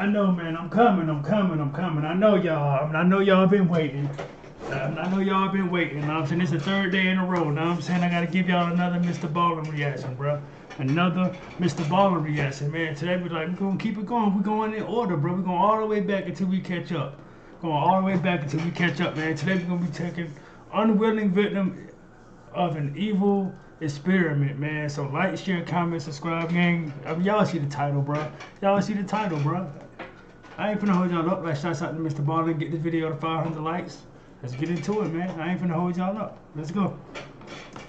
know, man. I'm coming. I know y'all been waiting. I know y'all been waiting. I'm saying it's the third day in a row. Now I'm saying I gotta give y'all another Mr. Ballen reaction, bro. Another Mr. Ballen reaction, man. Today we're gonna keep it going. We're going in order, bro. We're going all the way back until we catch up. Going all the way back until we catch up, man. Today we're gonna be taking unwilling victim of an evil experiment, man. So like, share, comment, subscribe, gang. I mean, y'all see the title, bro. Y'all see the title, bro. I ain't finna hold y'all up. Like, shouts out to Mr. Ballen. Get this video to 500 likes. Let's get into it, man. I ain't finna hold y'all up. Let's go.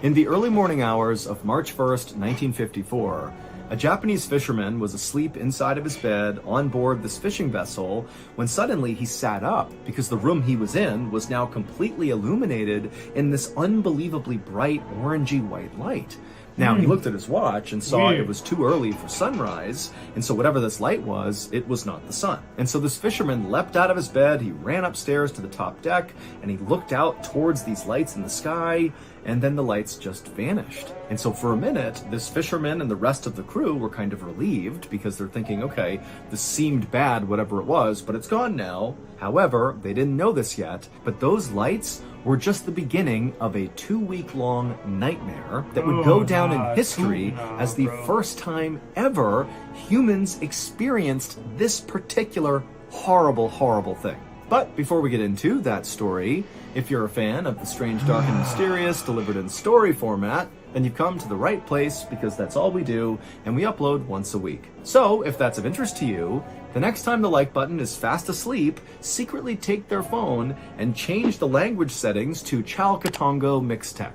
In the early morning hours of March 1st, 1954, a Japanese fisherman was asleep inside of his bed on board this fishing vessel when suddenly he sat up because the room he was in was now completely illuminated in this unbelievably bright orangey white light. Now, he looked at his watch and saw it was too early for sunrise, and so whatever this light was, it was not the sun. And so this fisherman leapt out of his bed, he ran upstairs to the top deck, and he looked out towards these lights in the sky, and then the lights just vanished. And so for a minute, this fisherman and the rest of the crew were kind of relieved because they're thinking, okay, this seemed bad, whatever it was, but it's gone now. However, they didn't know this yet, but those lights were just the beginning of a 2-week-long nightmare that would go down in history as the first time ever humans experienced this particular horrible, horrible thing. But before we get into that story, if you're a fan of the strange, dark, and mysterious delivered in story format, then you've come to the right place because that's all we do, and we upload once a week. So, if that's of interest to you, the next time the like button is fast asleep, secretly take their phone and change the language settings to Chalkatongo Mixtech.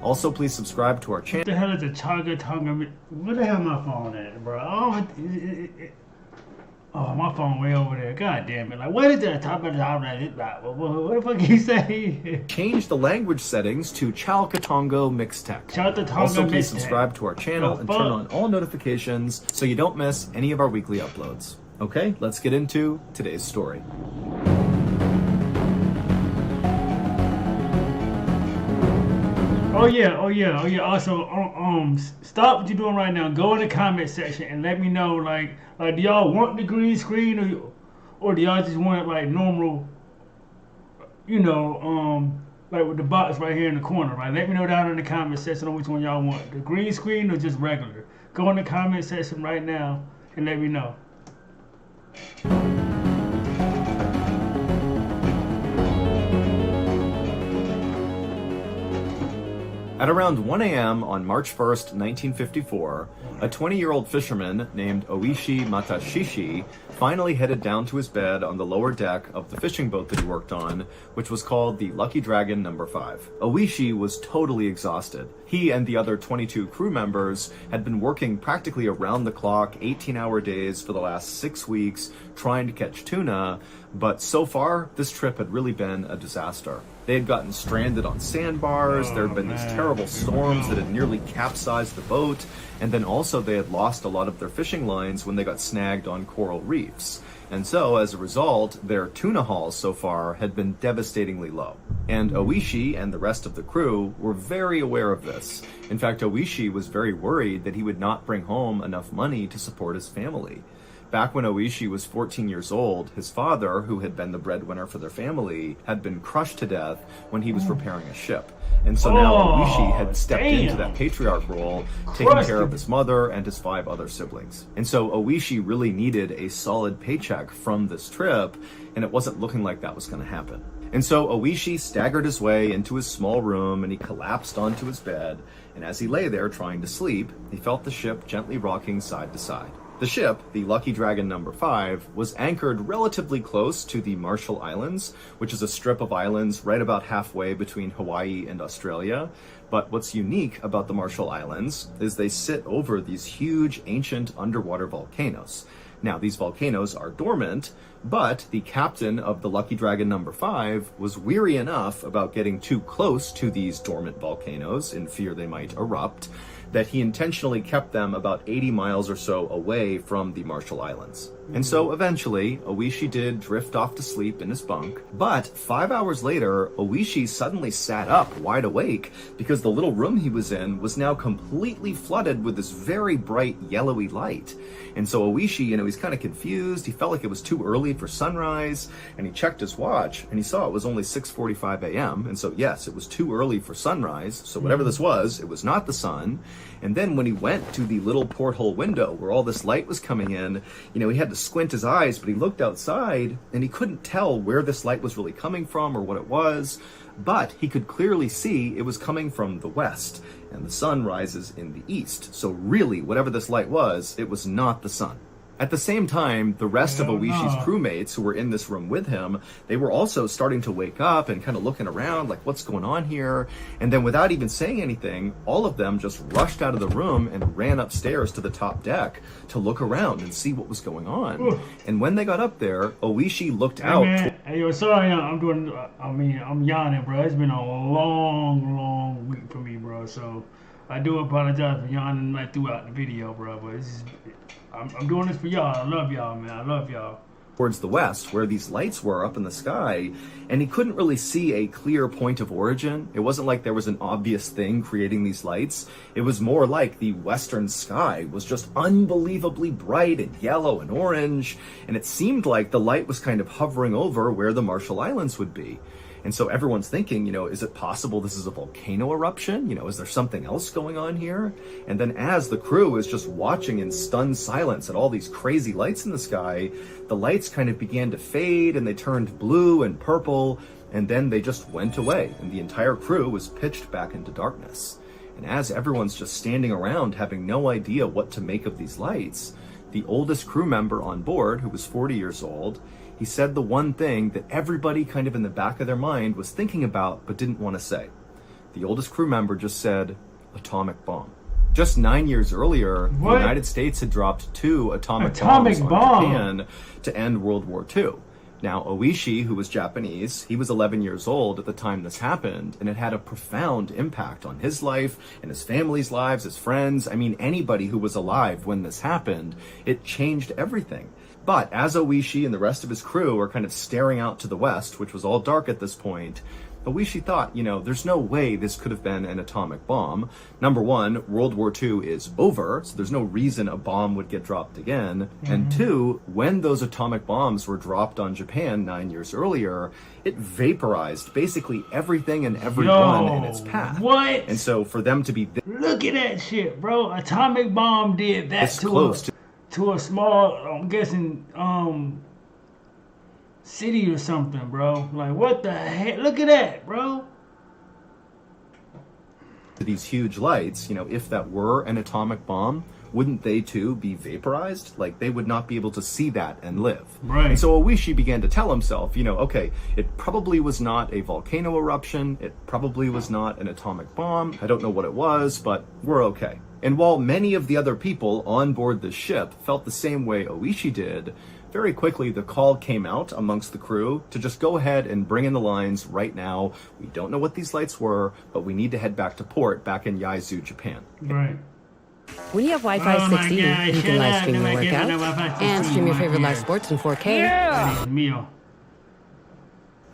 Also, please subscribe to our channel. What the hell is a Chalkatongo? Where the hell my phone at, bro? Oh, my phone way over there. God damn it. Like, what is that? What the fuck he say? Change the language settings to Chalkatongo Mixtech. Also, please subscribe to our channel and turn on all notifications so you don't miss any of our weekly uploads. Okay, let's get into today's story. Oh yeah. Also, stop what you're doing right now. Go in the comment section and let me know, like do y'all want the green screen or do y'all just want it like normal, you know, like with the box right here in the corner, right? Let me know down in the comment section on which one y'all want, the green screen or just regular. Go in the comment section right now and let me know. At around 1 a.m. on March 1st, 1954, a 20-year-old fisherman named Oishi Matashishi finally headed down to his bed on the lower deck of the fishing boat that he worked on, which was called the Lucky Dragon No. 5. Oishi was totally exhausted. He and the other 22 crew members had been working practically around the clock, 18-hour days for the last 6 weeks, trying to catch tuna, but so far, this trip had really been a disaster. They had gotten stranded on sandbars, there had been these terrible storms that had nearly capsized the boat, and then also they had lost a lot of their fishing lines when they got snagged on coral reefs. And so, as a result, their tuna hauls so far had been devastatingly low. And Oishi and the rest of the crew were very aware of this. In fact, Oishi was very worried that he would not bring home enough money to support his family. Back when Oishi was 14 years old, his father, who had been the breadwinner for their family, had been crushed to death when he was repairing a ship. And so now Oishi had stepped into that patriarch role, taking care of his mother and his 5 other siblings. And so Oishi really needed a solid paycheck from this trip, and it wasn't looking like that was going to happen. And so Oishi staggered his way into his small room and he collapsed onto his bed, and as he lay there trying to sleep, he felt the ship gently rocking side to side. The ship, the Lucky Dragon No. 5, was anchored relatively close to the Marshall Islands, which is a strip of islands right about halfway between Hawaii and Australia. But what's unique about the Marshall Islands is they sit over these huge ancient underwater volcanoes. Now, these volcanoes are dormant, but the captain of the Lucky Dragon No. 5 was weary enough about getting too close to these dormant volcanoes in fear they might erupt, that he intentionally kept them about 80 miles or so away from the Marshall Islands. And so eventually, Oishi did drift off to sleep in his bunk. But 5 hours later, Oishi suddenly sat up wide awake because the little room he was in was now completely flooded with this very bright yellowy light. And so Oishi, he's kind of confused. He felt like it was too early for sunrise, and he checked his watch and he saw it was only 6:45 a.m. And so yes, it was too early for sunrise. So whatever this was, it was not the sun. And then when he went to the little porthole window where all this light was coming in, he had to squint his eyes, but he looked outside and he couldn't tell where this light was really coming from or what it was, but he could clearly see it was coming from the west, and the sun rises in the east. So really, whatever this light was, it was not the sun. At the same time, the rest of Oishi's crewmates who were in this room with him, they were also starting to wake up and kind of looking around like, what's going on here? And then without even saying anything, all of them just rushed out of the room and ran upstairs to the top deck to look around and see what was going on. Ooh. And when they got up there, Oishi looked out. Hey, yo, sorry, I'm yawning, bro. It's been a long week for me, bro. So I do apologize for yawning like throughout the video, bro. But I'm doing this for y'all. I love y'all, man. I love y'all. Towards the west, where these lights were up in the sky, and he couldn't really see a clear point of origin. It wasn't like there was an obvious thing creating these lights. It was more like the western sky was just unbelievably bright and yellow and orange, and it seemed like the light was kind of hovering over where the Marshall Islands would be. And so everyone's thinking, is it possible this is a volcano eruption? Is there something else going on here? And then as the crew is just watching in stunned silence at all these crazy lights in the sky, the lights kind of began to fade and they turned blue and purple, and then they just went away, and the entire crew was pitched back into darkness. And as everyone's just standing around having no idea what to make of these lights, the oldest crew member on board, who was 40 years old, he said the one thing that everybody kind of in the back of their mind was thinking about but didn't want to say. The oldest crew member just said, atomic bomb. Just 9 years earlier, the United States had dropped 2 atomic bombs on Japan to end World War II. Now, Oishi, who was Japanese, he was 11 years old at the time this happened, and it had a profound impact on his life and his family's lives, his friends. Anybody who was alive when this happened, it changed everything. But as Oishi and the rest of his crew are kind of staring out to the west, which was all dark at this point, Oishi thought, there's no way this could have been an atomic bomb. Number one, World War II is over, so there's no reason a bomb would get dropped again. And two, when those atomic bombs were dropped on Japan 9 years earlier, it vaporized basically everything and everyone in its path. What? And so for them to be look at that shit, bro. Atomic bomb did that to a small, I'm guessing, city or something, bro. Like, what the heck? Look at that, bro. These huge lights, if that were an atomic bomb, wouldn't they too be vaporized? Like, they would not be able to see that and live. Right. And so Oishi began to tell himself, okay, it probably was not a volcano eruption. It probably was not an atomic bomb. I don't know what it was, but we're okay. And while many of the other people on board the ship felt the same way Oishi did, very quickly the call came out amongst the crew to just go ahead and bring in the lines right now. We don't know what these lights were, but we need to head back to port back in Yaizu, Japan. Right. When you have Wi-Fi 60, you can live stream your workouts and stream your favorite live sports in 4K. Yeah.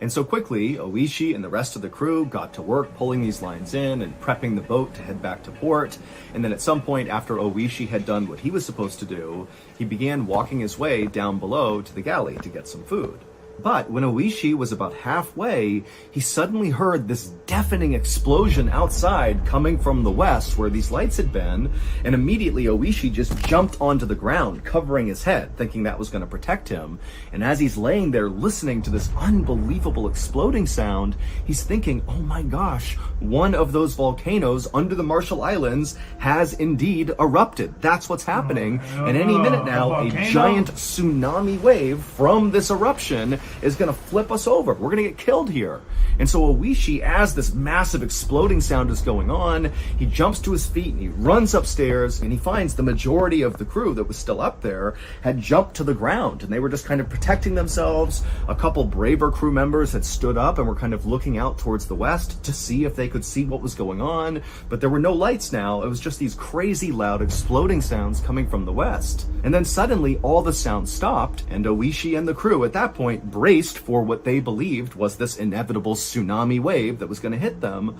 And so quickly, Oishi and the rest of the crew got to work pulling these lines in and prepping the boat to head back to port. And then at some point after Oishi had done what he was supposed to do, he began walking his way down below to the galley to get some food. But when Oishi was about halfway, he suddenly heard this deafening explosion outside coming from the west where these lights had been, and immediately Oishi just jumped onto the ground, covering his head, thinking that was going to protect him. And as he's laying there listening to this unbelievable exploding sound, he's thinking, oh my gosh, one of those volcanoes under the Marshall Islands has indeed erupted. That's what's happening. And any minute now, a giant tsunami wave from this eruption is going to flip us over. We're going to get killed here. And so Oishi, as this massive exploding sound is going on, he jumps to his feet and he runs upstairs, and he finds the majority of the crew that was still up there had jumped to the ground, and they were just kind of protecting themselves. A couple braver crew members had stood up and were kind of looking out towards the west to see if they could see what was going on, but there were no lights now. It was just these crazy loud exploding sounds coming from the west. And then suddenly all the sounds stopped, and Oishi and the crew at that point braced for what they believed was this inevitable tsunami wave that was going to hit them.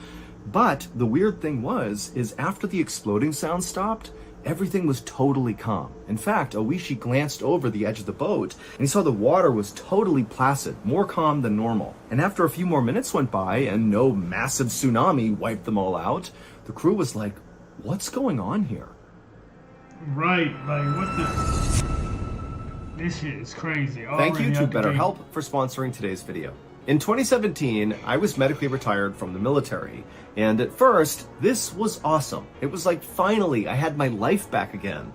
But the weird thing is after the exploding sound stopped, everything was totally calm. In fact, Oishi glanced over the edge of the boat and he saw the water was totally placid, more calm than normal. And after a few more minutes went by and no massive tsunami wiped them all out, the crew was like, what's going on here? Right, like what the... This shit is crazy. Thank you to BetterHelp for sponsoring today's video. In 2017, I was medically retired from the military, and at first, this was awesome. It was like, finally, I had my life back again.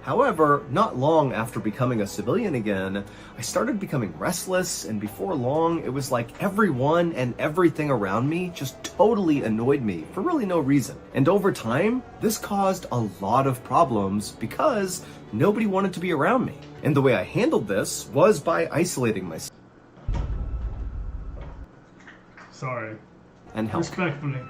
However, not long after becoming a civilian again, I started becoming restless, and before long, it was like everyone and everything around me just totally annoyed me for really no reason. And over time, this caused a lot of problems because nobody wanted to be around me. And the way I handled this was by isolating myself. Sorry. And help. Respectfully.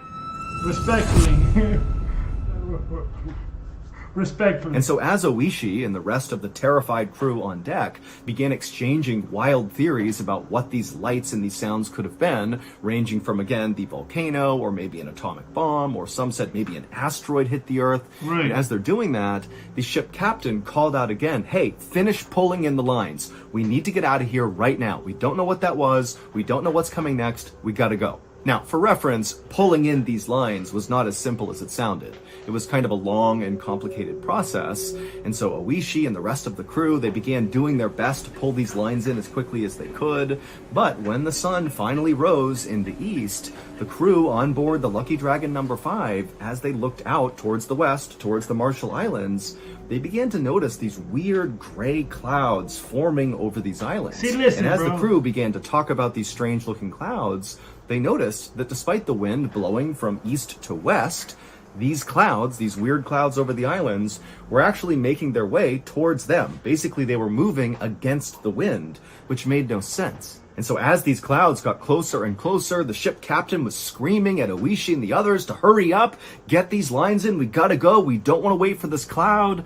Respectfully. And so as Oishi and the rest of the terrified crew on deck began exchanging wild theories about what these lights and these sounds could have been, ranging from, again, the volcano, or maybe an atomic bomb, or some said maybe an asteroid hit the Earth. Right. And as they're doing that, the ship captain called out again, hey, finish pulling in the lines. We need to get out of here right now. We don't know what that was. We don't know what's coming next. We gotta go. Now, for reference, pulling in these lines was not as simple as it sounded. It was kind of a long and complicated process, and so Oishi and the rest of the crew, they began doing their best to pull these lines in as quickly as they could, but when the sun finally rose in the east, the crew on board the Lucky Dragon number 5, as they looked out towards the west, towards the Marshall Islands, they began to notice these weird gray clouds forming over these islands. See, listen, and as bro. the crew began to talk about these strange looking clouds, they noticed that despite the wind blowing from east to west, these clouds, these weird clouds over the islands, were actually making their way towards them. Basically, they were moving against the wind, which made no sense. And so as these clouds got closer and closer, the ship captain was screaming at Oishi and the others to hurry up, get these lines in, we gotta go, we don't want to wait for this cloud.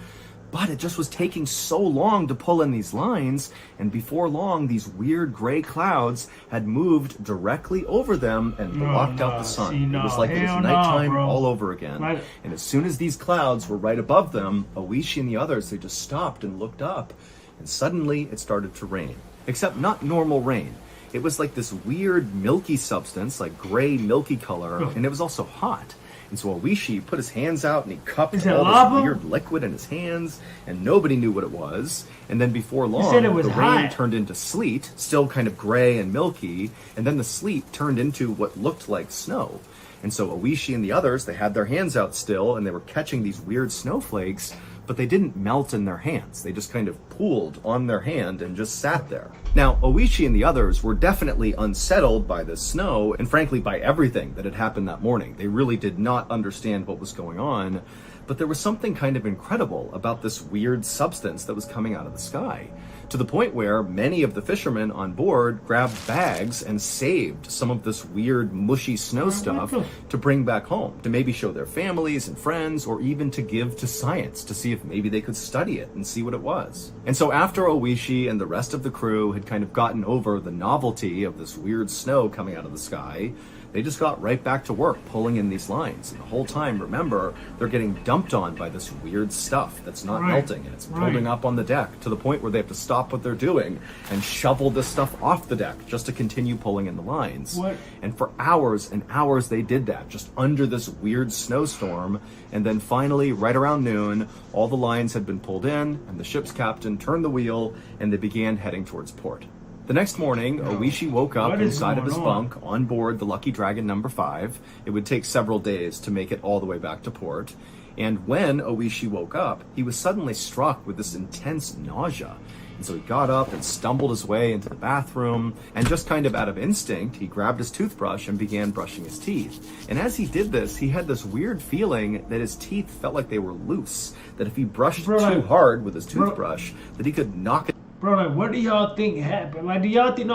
But it just was taking so long to pull in these lines, and before long, these weird gray clouds had moved directly over them and blocked out the sun. It was like it was nighttime all over again. Right. And as soon as these clouds were right above them, Oishi and the others, they just stopped and looked up, and suddenly it started to rain. Except not normal rain. It was like this weird milky substance, like gray milky color, and it was also hot. And so Oishi put his hands out and he cupped all this weird liquid in his hands, and nobody knew what it was. And then before long, the rain turned into sleet, still kind of gray and milky, and then the sleet turned into what looked like snow. And so Oishi and the others, they had their hands out still, and they were catching these weird snowflakes, but they didn't melt in their hands. They just kind of pooled on their hand and just sat there. Now, Oishi and the others were definitely unsettled by the snow, and frankly by everything that had happened that morning. They really did not understand what was going on, but there was something kind of incredible about this weird substance that was coming out of the sky, to the point where many of the fishermen on board grabbed bags and saved some of this weird mushy snow stuff to bring back home, to maybe show their families and friends, or even to give to science to see if maybe they could study it and see what it was. And so after Oishi and the rest of the crew had kind of gotten over the novelty of this weird snow coming out of the sky, they just got right back to work pulling in these lines. And the whole time, remember, they're getting dumped on by this weird stuff that's not melting, and it's building up on the deck to the point where they have to stop what they're doing and shovel this stuff off the deck just to continue pulling in the lines. And for hours and hours they did that, just under this weird snowstorm. And then finally, right around noon, all the lines had been pulled in, and the ship's captain turned the wheel, and they began heading towards port. The next morning, Oishi woke up inside of his bunk on board the Lucky Dragon number 5. It would take several days to make it all the way back to port. And when Oishi woke up, he was suddenly struck with this intense nausea. And so he got up and stumbled his way into the bathroom, and just kind of out of instinct, he grabbed his toothbrush and began brushing his teeth. And as he did this, he had this weird feeling that his teeth felt like they were loose, that if he brushed too hard with his toothbrush, that he could knock it. Bro, like, what do y'all think happened? Like, do y'all think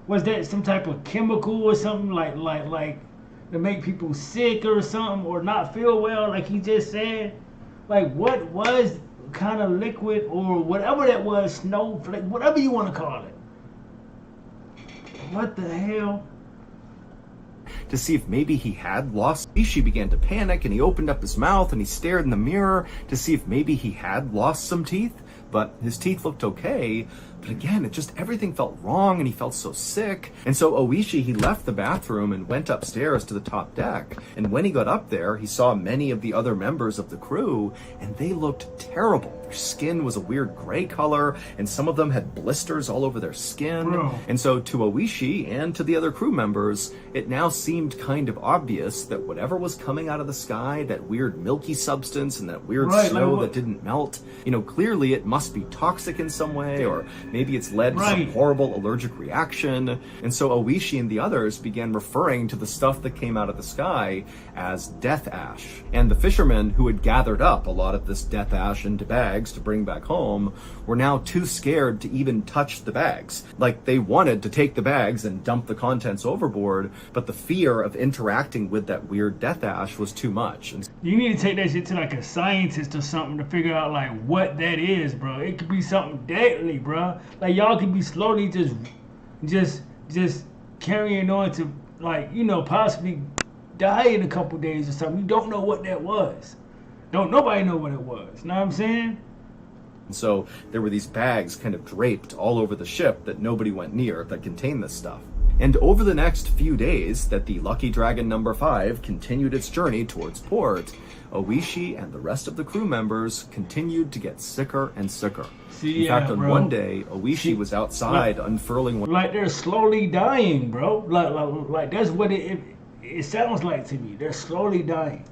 was that some type of chemical or something like to make people sick or something, or not feel well, like he just said? Like, what was kind of liquid or whatever that was, snowflake, whatever you want to call it? What the hell? To see if maybe he had lost. She began to panic, and he opened up his mouth and he stared in the mirror to see if maybe he had lost some teeth, but his teeth looked okay. But again, everything felt wrong, and he felt so sick. And so Oishi, he left the bathroom and went upstairs to the top deck. And when he got up there, he saw many of the other members of the crew, and they looked terrible. Their skin was a weird gray color, and some of them had blisters all over their skin. Bro. And so to Oishi and to the other crew members, it now seemed kind of obvious that whatever was coming out of the sky, that weird milky substance and that weird snow that didn't melt, clearly it must be toxic in some way, or maybe it's led to some horrible allergic reaction. And so Oishi and the others began referring to the stuff that came out of the sky as death ash. And the fishermen who had gathered up a lot of this death ash into bags to bring back home were now too scared to even touch the bags. Like, they wanted to take the bags and dump the contents overboard, but the fear of interacting with that weird death ash was too much. And you need to take that shit to like a scientist or something to figure out like what that is, bro. It could be something deadly, bro. Like, y'all could be slowly just carrying on to, like, possibly die in a couple days or something. You don't know what that was. Don't nobody know what it was. Know what I'm saying? And so there were these bags kind of draped all over the ship that nobody went near that contained this stuff. And over the next few days that the Lucky Dragon number 5 continued its journey towards port, Oishi and the rest of the crew members continued to get sicker and sicker. In fact, on one day, Oishi was outside unfurling one. Like, they're slowly dying, bro. Like that's what it sounds like to me. They're slowly dying.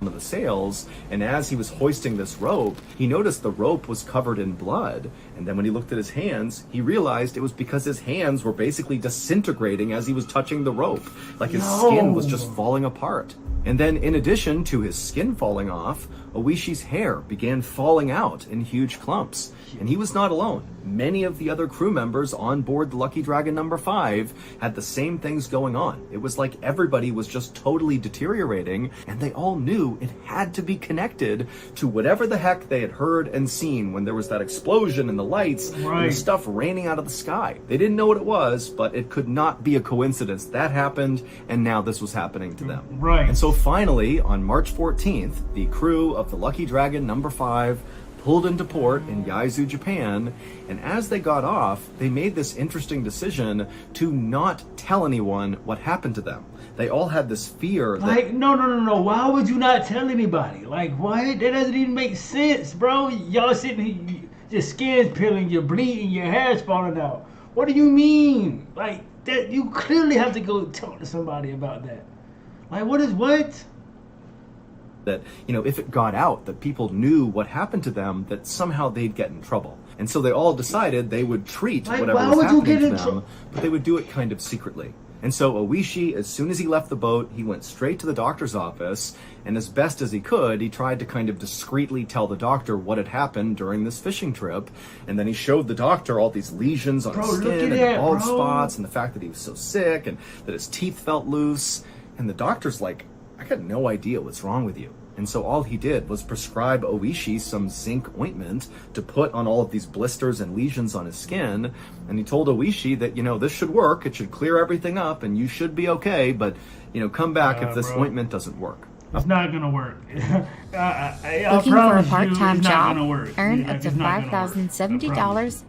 Of the sails, and as he was hoisting this rope, he noticed the rope was covered in blood. And then when he looked at his hands, he realized it was because his hands were basically disintegrating as he was touching the rope. Like, his skin was just falling apart. And then, in addition to his skin falling off, Oishi's hair began falling out in huge clumps. And he was not alone. Many of the other crew members on board the Lucky Dragon number 5 had the same things going on. It was like everybody was just totally deteriorating, and they all knew it had to be connected to whatever the heck they had heard and seen when there was that explosion and the lights and the stuff raining out of the sky. They didn't know what it was, but it could not be a coincidence. That happened, and now this was happening to them. Right. And so finally, on March 14th, the crew of the Lucky Dragon number 5 pulled into port in Yaizu, Japan, and as they got off, they made this interesting decision to not tell anyone what happened to them. They all had this fear that... Like, no. Why would you not tell anybody? Like, what? That doesn't even make sense, bro. Y'all sitting here, your skin's peeling, you're bleeding, your hair's falling out. What do you mean? Like, that you clearly have to go talk to somebody about that. Like, what? That, if it got out that people knew what happened to them, that somehow they'd get in trouble. And so they all decided they would treat whatever was happening to them, but they would do it kind of secretly. And so Oishi, as soon as he left the boat, he went straight to the doctor's office, and as best as he could, he tried to kind of discreetly tell the doctor what had happened during this fishing trip. And then he showed the doctor all these lesions on his skin and the bald spots and the fact that he was so sick and that his teeth felt loose. And the doctor's like, I got no idea what's wrong with you. And so all he did was prescribe Oishi some zinc ointment to put on all of these blisters and lesions on his skin. And he told Oishi that, this should work. It should clear everything up and you should be okay. But, come back if this ointment doesn't work. It's not going to work. Looking for a part-time job? Earn up to $5,070.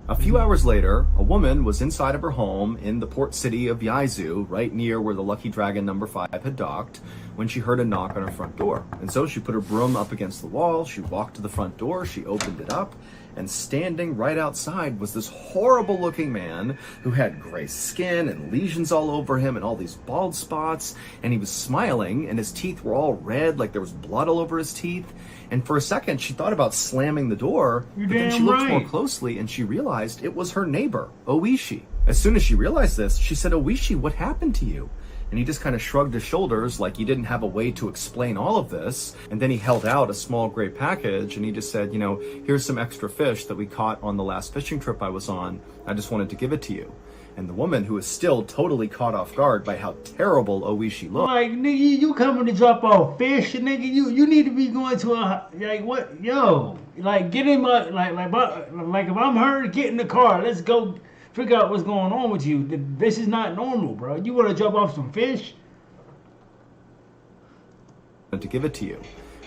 A few hours later, a woman was inside of her home in the port city of Yaizu, right near where the Lucky Dragon number 5 had docked, when she heard a knock on her front door. And so she put her broom up against the wall, she walked to the front door, she opened it up, and standing right outside was this horrible looking man who had gray skin and lesions all over him and all these bald spots, and he was smiling and his teeth were all red, like there was blood all over his teeth. And for a second she thought about slamming the door, but then she looked more closely and she realized it was her neighbor, Oishi. As soon as she realized this, she said, "Oishi, what happened to you?" And he just kind of shrugged his shoulders like he didn't have a way to explain all of this. And then he held out a small gray package and he just said, "Here's some extra fish that we caught on the last fishing trip I was on. I just wanted to give it to you." And the woman, who was still totally caught off guard by how terrible Oishi looked. Like, nigga, you coming to drop off fish, nigga? You need to be going to what? Yo, like, get in my like if I'm her, get in the car. Let's go. Figure out what's going on with you. This is not normal, bro. You want to drop off some fish? To give it to you.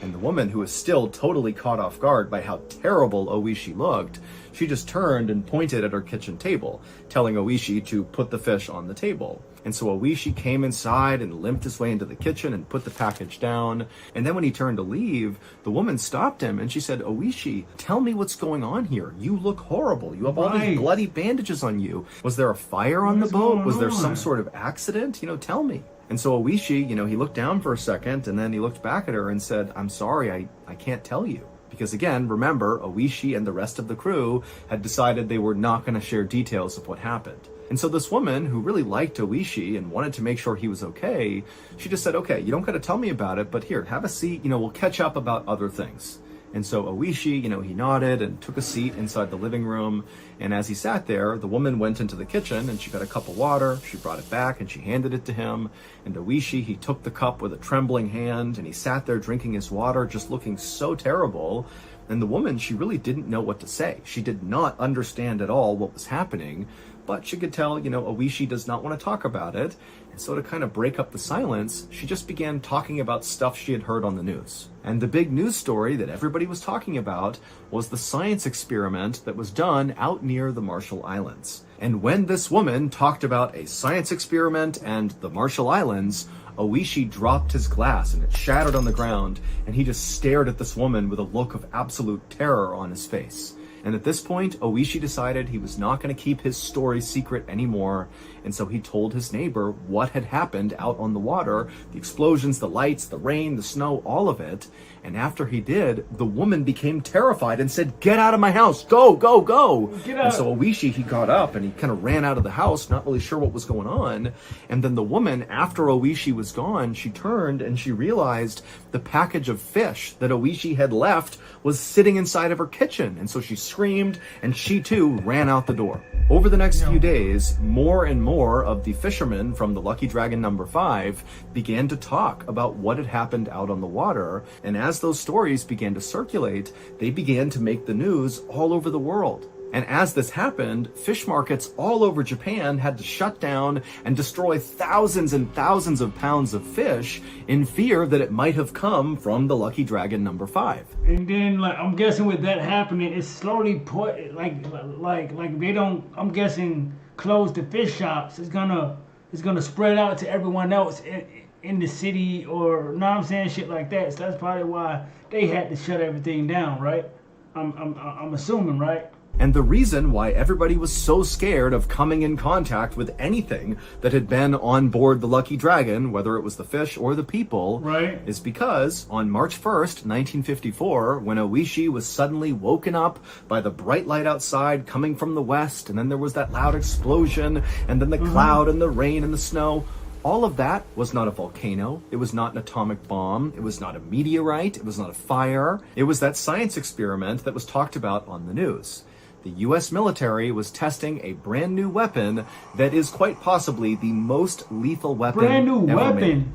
And the woman, who was still totally caught off guard by how terrible Oishi looked, she just turned and pointed at her kitchen table, telling Oishi to put the fish on the table. And so Oishi came inside and limped his way into the kitchen and put the package down. And then when he turned to leave, the woman stopped him and she said, "Oishi, tell me what's going on here. You look horrible. You have all these bloody bandages on you. Was there a fire on the boat? Was there some sort of accident? Tell me." And so Oishi, he looked down for a second and then he looked back at her and said, "I'm sorry, I can't tell you." Because again, remember, Oishi and the rest of the crew had decided they were not going to share details of what happened. And so this woman, who really liked Oishi and wanted to make sure he was okay, she just said, "Okay, you don't got to tell me about it, but here, have a seat, we'll catch up about other things." And so Oishi, he nodded and took a seat inside the living room. And as he sat there, the woman went into the kitchen and she got a cup of water. She brought it back and she handed it to him. And Oishi, he took the cup with a trembling hand and he sat there drinking his water, just looking so terrible. And the woman, she really didn't know what to say. She did not understand at all what was happening, but she could tell, Oishi does not want to talk about it. And so to kind of break up the silence, she just began talking about stuff she had heard on the news. And the big news story that everybody was talking about was the science experiment that was done out near the Marshall Islands. And when this woman talked about a science experiment and the Marshall Islands, Oishi dropped his glass and it shattered on the ground, and he just stared at this woman with a look of absolute terror on his face. And at this point, Oishi decided he was not going to keep his story secret anymore, and so he told his neighbor what had happened out on the water, the explosions, the lights, the rain, the snow, all of it. And after he did, the woman became terrified and said, "Get out of my house, go, go, go." And so Oishi, he got up and he kind of ran out of the house, not really sure what was going on. And then the woman, after Oishi was gone, she turned and she realized the package of fish that Oishi had left was sitting inside of her kitchen. And so she screamed and she too ran out the door. Over the next few days, more and more of the fishermen from the Lucky Dragon number 5 began to talk about what had happened out on the water. And as those stories began to circulate, they began to make the news all over the world. And as this happened, fish markets all over Japan had to shut down and destroy thousands and thousands of pounds of fish in fear that it might have come from the Lucky Dragon number 5. And then, I'm guessing with that happening, it's slowly put, like they don't, I'm guessing, close the fish shops. It's gonna spread out to everyone else in the city, or, know what I'm saying, shit like that. So that's probably why they had to shut everything down, right? I'm assuming, right? And the reason why everybody was so scared of coming in contact with anything that had been on board the Lucky Dragon, whether it was the fish or the people, right, is because on March 1st, 1954, when Oishi was suddenly woken up by the bright light outside coming from the west, and then there was that loud explosion, and then the cloud and the rain and the snow, all of that was not a volcano. It was not an atomic bomb. It was not a meteorite. It was not a fire. It was that science experiment that was talked about on the news. The US military was testing a brand new weapon that is quite possibly the most lethal weapon ever made.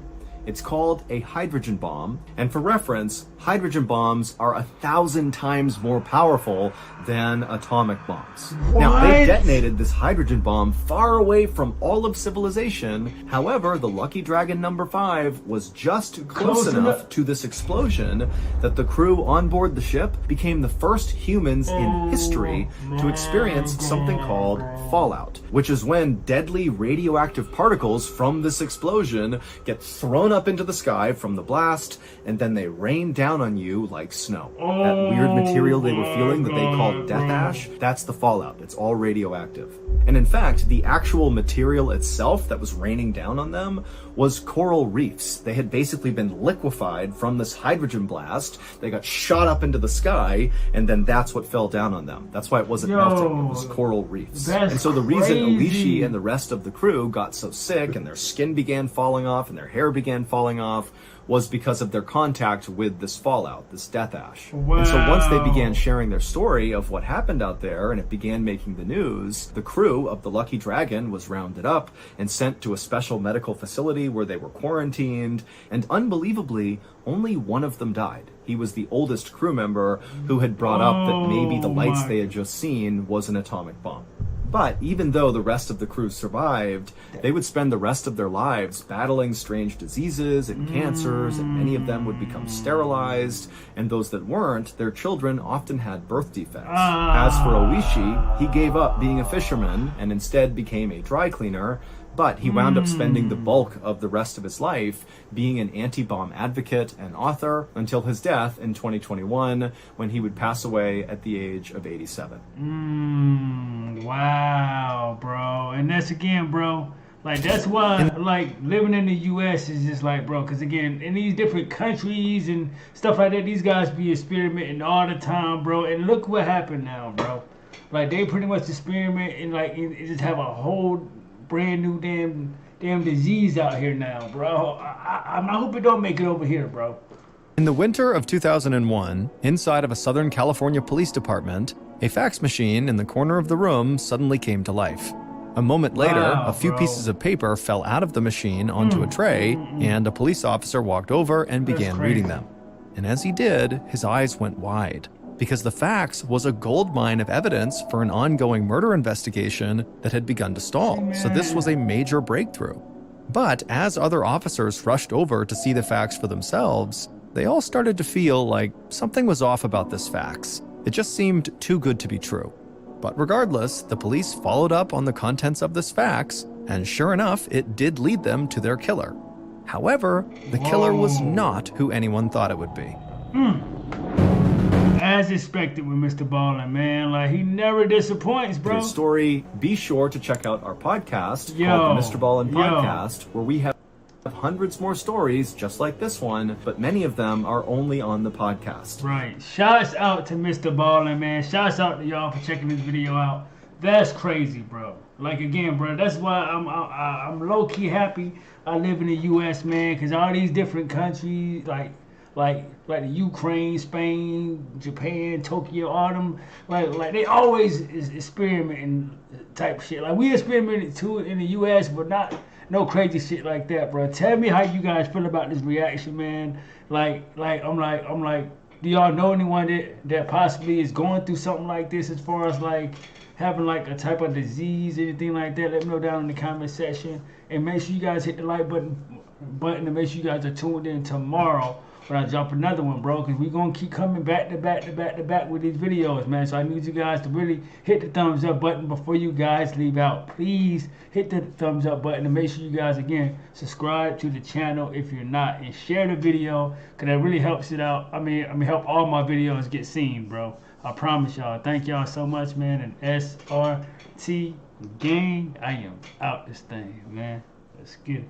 It's called a hydrogen bomb, and for reference, hydrogen bombs are 1,000 times more powerful than atomic bombs. What? Now, they detonated this hydrogen bomb far away from all of civilization. However, the Lucky Dragon number 5 was just close enough to this explosion that the crew on board the ship became the first humans in history to experience something called fallout, which is when deadly radioactive particles from this explosion get thrown blown up into the sky from the blast, and then they rained down on you like snow. That weird material they were feeling that they called death ash, that's the fallout. It's all radioactive. And in fact, the actual material itself that was raining down on them was coral reefs. They had basically been liquefied from this hydrogen blast. They got shot up into the sky, and then that's what fell down on them. That's why it wasn't melting. It was coral reefs. And so the reason Oishi and the rest of the crew got so sick and their skin began falling off and their hair began falling off was because of their contact with this fallout, this death ash. Wow. And so once they began sharing their story of what happened out there and it began making the news, the crew of the Lucky Dragon was rounded up and sent to a special medical facility where they were quarantined, and unbelievably, only one of them died. He was the oldest crew member who had brought up that maybe the lights they had just seen was an atomic bomb. But even though the rest of the crew survived, they would spend the rest of their lives battling strange diseases and cancers, and many of them would become sterilized, and those that weren't, their children often had birth defects. As for Oishi, he gave up being a fisherman and instead became a dry cleaner, but he wound up spending the bulk of the rest of his life being an anti-bomb advocate and author until his death in 2021, when he would pass away at the age of 87. Wow, bro. And that's again, bro, like that's why like living in the US is just like, bro, because again, in these different countries and stuff like that, these guys be experimenting all the time, bro. And look what happened now, bro. Like they pretty much experiment and like it just have a whole brand new damn disease out here now, bro. I hope it don't make it over here, bro. In the winter of 2001, inside of a Southern California police department, a fax machine in the corner of the room suddenly came to life. A moment later, a few pieces of paper fell out of the machine onto a tray, and a police officer walked over and began reading them. And as he did, his eyes went wide, because the fax was a goldmine of evidence for an ongoing murder investigation that had begun to stall. So this was a major breakthrough. But as other officers rushed over to see the fax for themselves, they all started to feel like something was off about this fax. It just seemed too good to be true. But regardless, the police followed up on the contents of this fax, and sure enough, it did lead them to their killer. However, the killer was not who anyone thought it would be. As expected with Mr. Ballen, man. Like, he never disappoints, bro. For the story, be sure to check out our podcast called the Mr. Ballen Podcast, where we have hundreds more stories just like this one, but many of them are only on the podcast. Right. Shouts out to Mr. Ballen, man. Shouts out to y'all for checking this video out. That's crazy, bro. Like, again, bro, that's why I'm low-key happy I live in the U.S., man, because all these different countries, like the Ukraine, Spain, Japan, Tokyo, all them, like they always is experimenting type shit. Like we experimented too in the U.S., but not no crazy shit like that, bro. Tell me how you guys feel about this reaction, man. Like I'm like, do y'all know anyone that possibly is going through something like this, as far as like having like a type of disease, anything like that? Let me know down in the comment section, and make sure you guys hit the like button, and make sure you guys are tuned in tomorrow when I drop another one, bro, because we're going to keep coming back to back with these videos, man. So I need you guys to really hit the thumbs up button before you guys leave out. Please hit the thumbs up button, and make sure you guys, again, subscribe to the channel if you're not, and share the video, because that really helps it out. I mean, help all my videos get seen, bro. I promise y'all. Thank y'all so much, man. And SRT gang, I am out this thing, man. Let's get it.